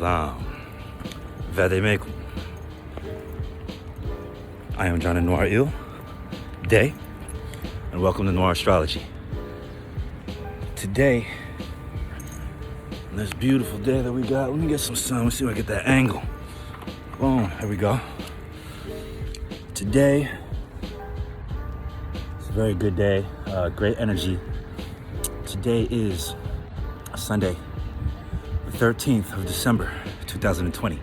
Salam. Vademecum. I am John NWAR Dec, and welcome to NWAR Astrology. Today, on this beautiful day that we got, let me get some sun. Let's see if I get that angle. Boom, there we go. Today, it's a very good day, great energy. Today is Sunday, the 13th of December, 2020.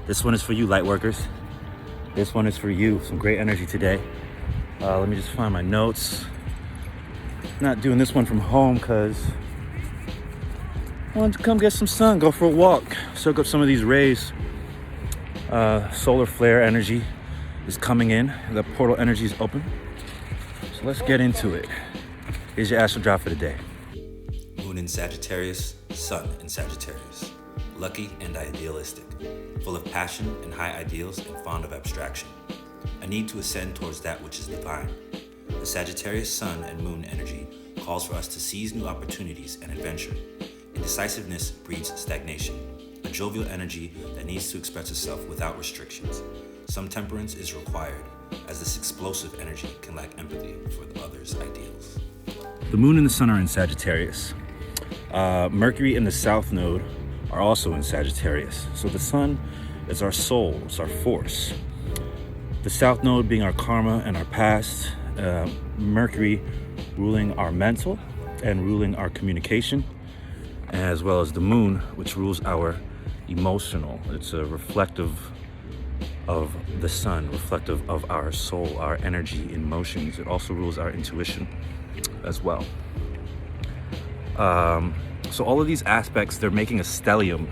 This one is for you, light workers. This one is for you. Some great energy today. Let me just find my notes. Not doing this one from home because I wanted to come get some sun, go for a walk, soak up some of these rays. Solar flare energy is coming in. The portal energy is open. So let's get into it. Here's your astral drop for the day. Moon in Sagittarius, Sun in Sagittarius. Lucky and idealistic, full of passion and high ideals and fond of abstraction. A need to ascend towards that which is divine. The Sagittarius Sun and Moon energy calls for us to seize new opportunities and adventure. Indecisiveness breeds stagnation, a jovial energy that needs to express itself without restrictions. Some temperance is required, as this explosive energy can lack empathy for the other's ideals. The Moon and the Sun are in Sagittarius. Mercury and the South Node are also in Sagittarius. So the Sun is our soul, it's our force. The South Node being our karma and our past. Mercury ruling our mental and ruling our communication, as well as the Moon, which rules our emotional. It's a reflective of the Sun, reflective of our soul, our energy, emotions. It also rules our intuition as well. So all of these aspects, they're making a stellium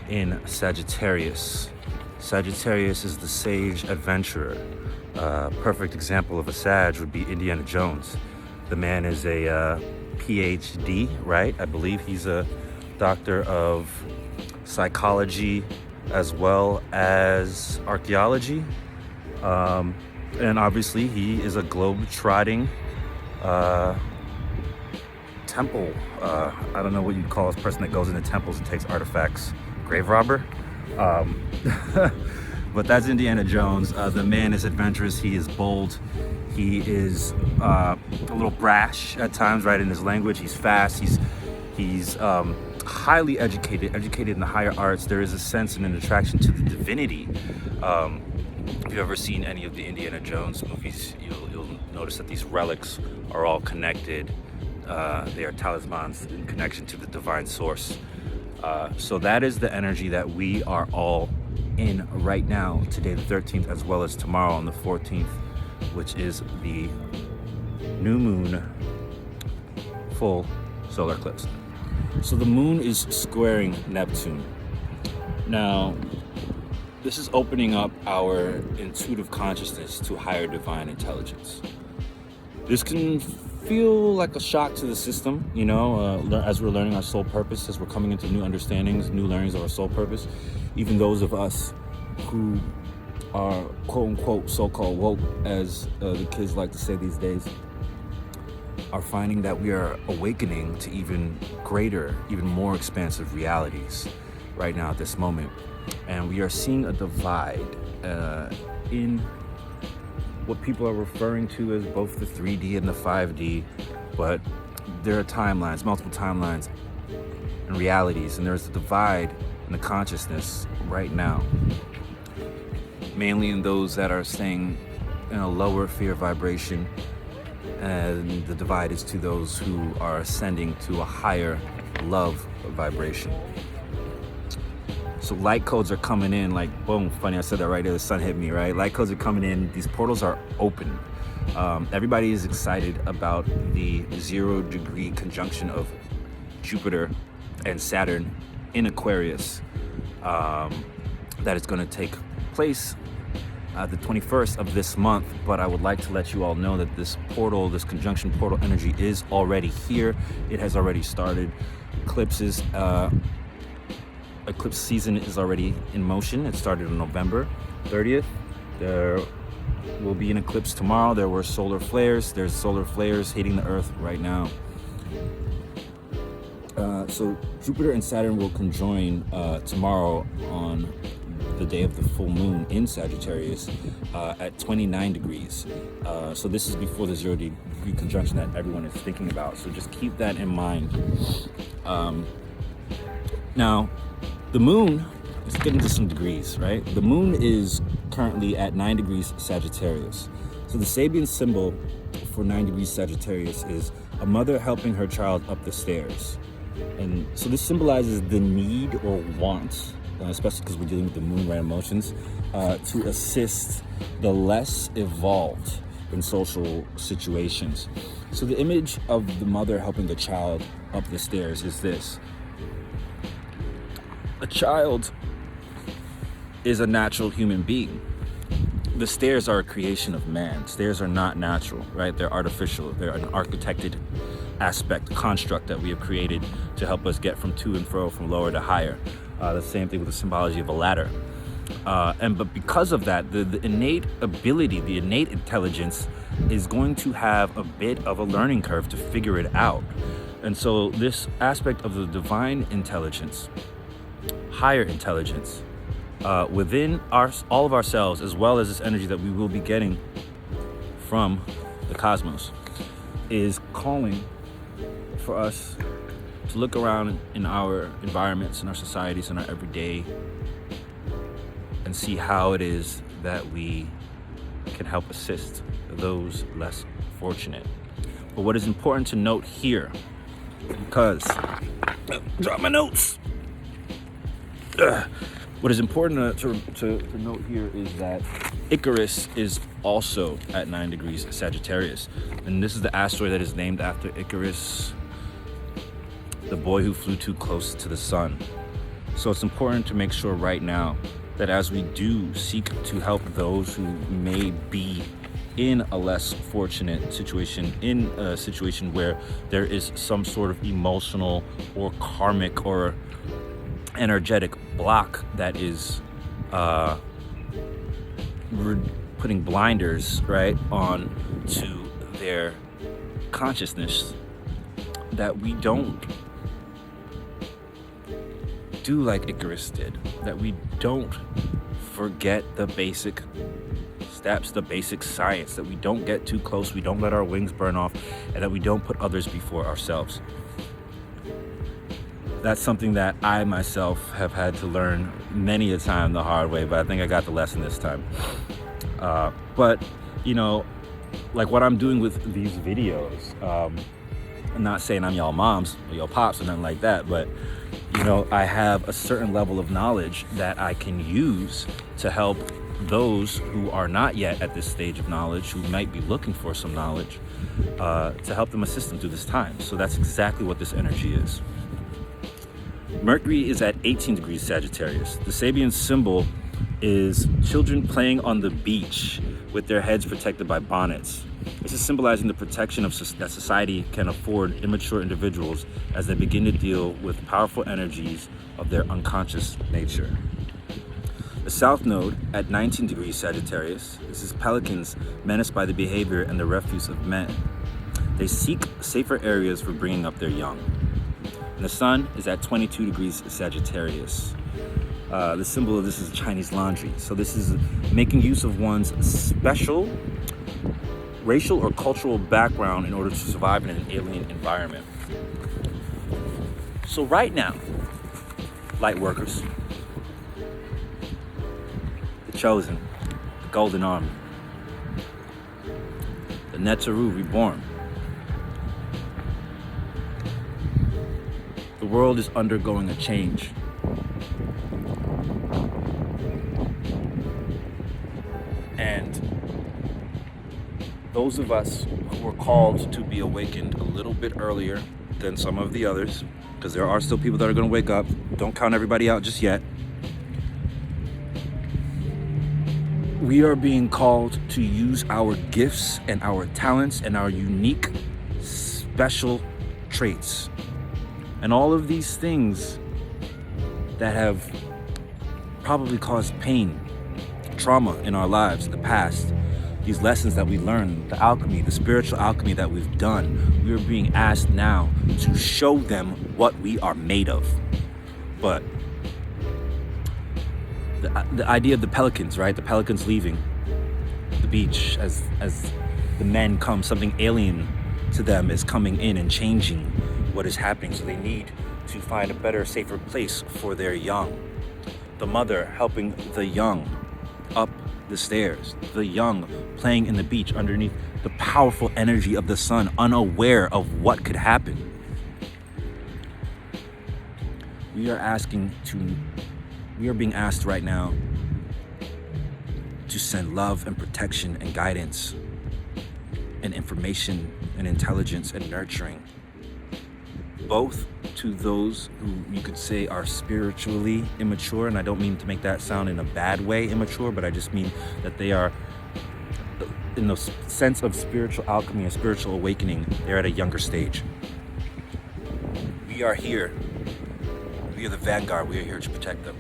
in Sagittarius. Sagittarius is the sage adventurer. Perfect example of a Sag would be Indiana Jones. The man is a PhD, right? I believe he's a doctor of psychology as well as archaeology. And obviously he is a globe-trotting temple. I don't know what you'd call this person that goes into temples and takes artifacts. Grave robber? But that's Indiana Jones. The man is adventurous. He is bold. He is a little brash at times, right, in his language. He's fast. He's highly educated in the higher arts. There is a sense and an attraction to the divinity. If you've ever seen any of the Indiana Jones movies, you'll notice that these relics are all connected. They are talismans in connection to the divine source. So that is the energy that we are all in right now, today the 13th, as well as tomorrow on the 14th, which is the new moon full solar eclipse. So the moon is squaring Neptune. Now, this is opening up our intuitive consciousness to higher divine intelligence. This can feel like a shock to the system, as we're learning our soul purpose, as we're coming into new understandings, new learnings of our soul purpose. Even those of us who are quote-unquote so-called woke, as the kids like to say these days, are finding that we are awakening to even greater, even more expansive realities right now at this moment. And we are seeing a divide in what people are referring to as both the 3D and the 5D, but there are timelines, multiple timelines and realities, and there's a divide in the consciousness right now, mainly in those that are staying in a lower fear vibration, and the divide is to those who are ascending to a higher love vibration. So light codes are coming in like, boom, funny I said that right there, the sun hit me, right? Light codes are coming in, these portals are open. Everybody is excited about the 0-degree conjunction of Jupiter and Saturn in Aquarius that is going to take place the 21st of this month. But I would like to let you all know that this portal, this conjunction portal energy is already here. It has already started. Eclipse season is already in motion. It started on November 30th. There will be an eclipse tomorrow. There were solar flares. There's solar flares hitting the earth right now. So Jupiter and Saturn will conjoin tomorrow on the day of the full moon in Sagittarius at 29 degrees. So this is before the 0-degree conjunction that everyone is thinking about. So just keep that in mind. Now, the moon, let's get into some degrees, right? The moon is currently at 9 degrees Sagittarius. So the Sabian symbol for 9 degrees Sagittarius is a mother helping her child up the stairs. And so this symbolizes the need or want, especially because we're dealing with the moon, right, emotions, to assist the less evolved in social situations. So the image of the mother helping the child up the stairs is this. A child is a natural human being. The stairs are a creation of man. Stairs are not natural, right? They're artificial. They're an architected aspect, construct that we have created to help us get from to and fro, from lower to higher. The same thing with the symbology of a ladder. But because of that, the innate ability, the innate intelligence is going to have a bit of a learning curve to figure it out. And so this aspect of the divine intelligence, higher intelligence, within all of ourselves, as well as this energy that we will be getting from the cosmos, is calling for us to look around in our environments, in our societies, in our everyday, and see how it is that we can help assist those less fortunate. But what is important to note here, because drop my notes. What is important to note here is that Icarus is also at 9 degrees Sagittarius. And this is the asteroid that is named after Icarus, the boy who flew too close to the sun. So it's important to make sure right now that as we do seek to help those who may be in a less fortunate situation, in a situation where there is some sort of emotional or karmic or energetic block that is putting blinders, right, on to their consciousness, that we don't do like Icarus did, that we don't forget the basic steps, the basic science, that we don't get too close, we don't let our wings burn off, and that we don't put others before ourselves. That's something that I myself have had to learn many a time the hard way, but I think I got the lesson this time. But, you know, like what I'm doing with these videos, I'm not saying I'm y'all moms or y'all pops or nothing like that, but, you know, I have a certain level of knowledge that I can use to help those who are not yet at this stage of knowledge, who might be looking for some knowledge, to help them assist them through this time. So that's exactly what this energy is. Mercury is at 18 degrees Sagittarius. The Sabian symbol is children playing on the beach with their heads protected by bonnets. This is symbolizing the protection that society can afford immature individuals as they begin to deal with powerful energies of their unconscious nature. The South Node at 19 degrees Sagittarius. This is pelicans menaced by the behavior and the refuse of men. They seek safer areas for bringing up their young. And the Sun is at 22 degrees Sagittarius. The symbol of this is Chinese laundry. So this is making use of one's special racial or cultural background in order to survive in an alien environment. So right now, light workers, the chosen, the golden army, the Netzaru reborn, the world is undergoing a change. And those of us who are called to be awakened a little bit earlier than some of the others, because there are still people that are going to wake up, don't count everybody out just yet. We are being called to use our gifts and our talents and our unique special traits. And all of these things that have probably caused pain, trauma in our lives in the past, these lessons that we learn, the alchemy, the spiritual alchemy that we've done, we are being asked now to show them what we are made of. But the idea of the pelicans, right? The pelicans leaving the beach as the men come, something alien to them is coming in and changing what is happening. So they need to find a better, safer place for their young. The mother helping the young up the stairs, the young playing in the beach underneath the powerful energy of the sun, unaware of what could happen. We are being asked right now to send love and protection and guidance and information and intelligence and nurturing, both to those who you could say are spiritually immature. And I don't mean to make that sound in a bad way, immature, but I just mean that they are, in the sense of spiritual alchemy and spiritual awakening, they're at a younger stage. We are here. We are the vanguard. We are here to protect them.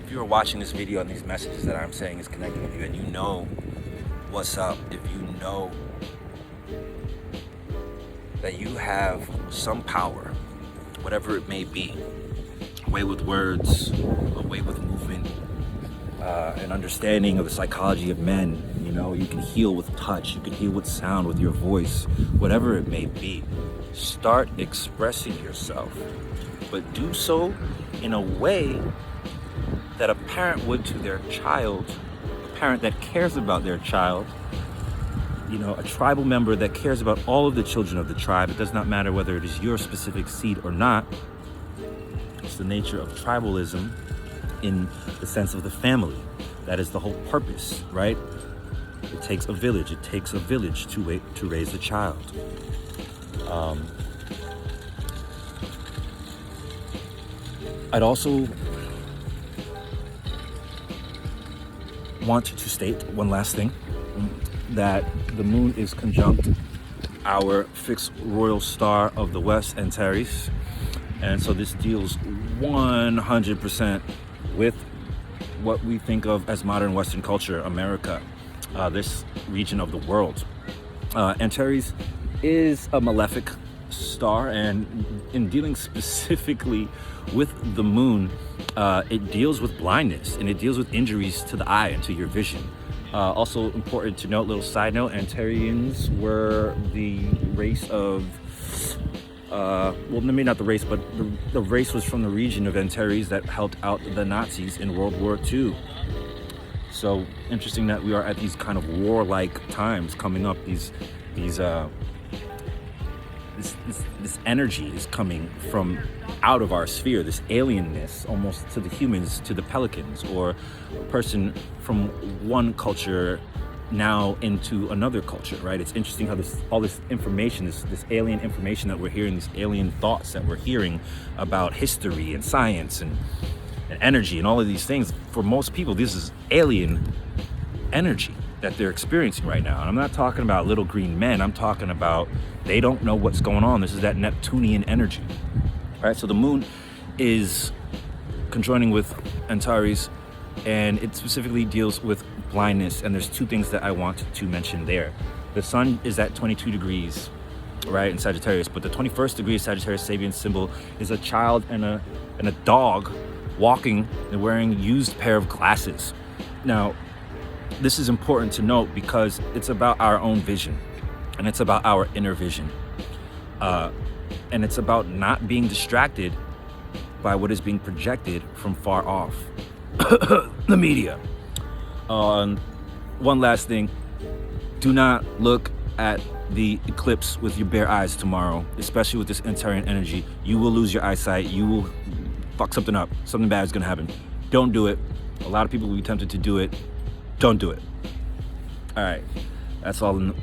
If you are watching this video and these messages that I'm saying is connecting with you, and you know what's up, if you know that you have some power, whatever it may be, a way with words, a way with movement, an understanding of the psychology of men, you know, you can heal with touch, you can heal with sound, with your voice, whatever it may be, start expressing yourself, but do so in a way that a parent would to their child, a parent that cares about their child, you know, a tribal member that cares about all of the children of the tribe. It does not matter whether it is your specific seed or not. It's the nature of tribalism in the sense of the family. That is the whole purpose, right? It takes a village. It takes a village to raise a child. I'd also want to state one last thing, that the moon is conjunct our fixed royal star of the west, Antares, and so this deals 100% with what we think of as modern Western culture, America, this region of the world. Antares is a malefic star, and in dealing specifically with the moon, it deals with blindness and it deals with injuries to the eye and to your vision. Also important to note, little side note, Antarians were the race of, well, maybe not the race, but the race was from the region of Antares that helped out the Nazis in World War II. So interesting that we are at these kind of warlike times coming up. This energy is coming from out of our sphere, this alienness almost to the humans, to the pelicans, or a person from one culture now into another culture, right? It's interesting how all this information, this alien information that we're hearing, these alien thoughts that we're hearing about history and science and energy and all of these things, for most people, this is alien energy that they're experiencing right now. And I'm not talking about little green men. I'm talking about they don't know what's going on. This is that Neptunian energy, right? So the moon is conjoining with Antares, and it specifically deals with blindness. And there's two things that I want to mention there. The sun is at 22 degrees, right, in Sagittarius, but the 21st degree of Sagittarius Sabian symbol is a child and a dog walking and wearing used pair of glasses. Now, this is important to note because it's about our own vision, and it's about our inner vision, and it's about not being distracted by what is being projected from far off, the media. One last thing, do not look at the eclipse with your bare eyes tomorrow, especially with this Antarian energy. You will lose your eyesight. You will fuck something up. Something bad is gonna happen. Don't do it. A lot of people will be tempted to do it. Don't do it. All right, that's all the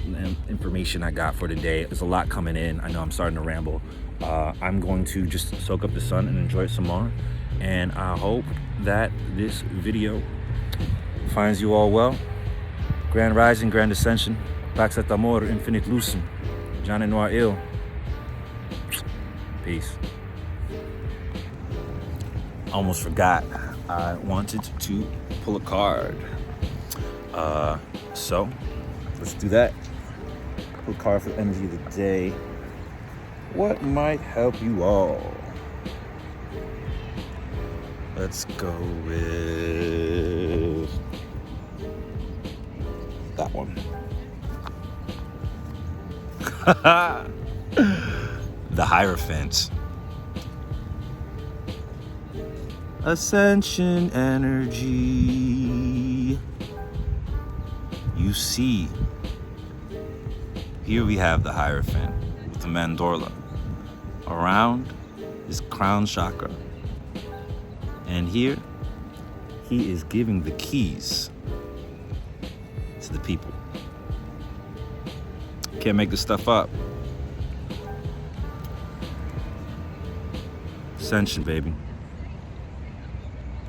information I got for today. There's a lot coming in. I know I'm starting to ramble. I'm going to just soak up the sun and enjoy it some more. And I hope that this video finds you all well. Grand Rising, Grand Ascension. Pax et Amor, Infinite Lucem. NWAR Ill. Peace. Almost forgot. I wanted to pull a card. So Let's do that. Pull a card for the energy of the day. What might help you all? Let's go with that one. The Hierophant. Ascension energy. You see, here we have the Hierophant with the mandorla around his crown chakra. And here, he is giving the keys to the people. Can't make this stuff up. Ascension, baby.